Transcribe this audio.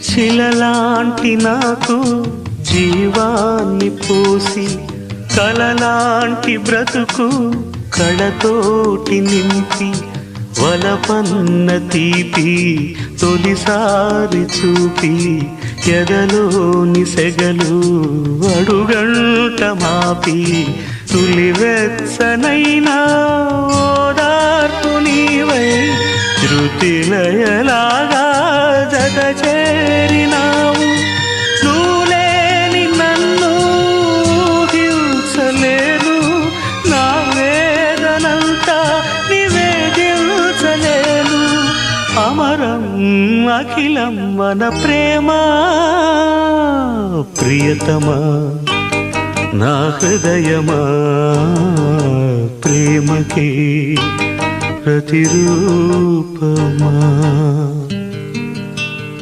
శిలలాంటి నాకు జీవాన్ని పోసి కలలాంటి బ్రతుకు కళతోటి నింపి వలపన్న తీపి తొలిసారి చూపి ఎదలోని సెగలు అడుగంట మాపి తులివెచ్చనైనా ఓదార్పు నీవై శృతిలయలాగా జత చేరినావు నువ్వులేని నన్ను హింసలేను నా వేదనంతా నివేదించలేను అమరం అఖిలం మన ప్రేమ ప్రియతమా నా హృదయమా ప్రేమకి ప్రతిరూపమా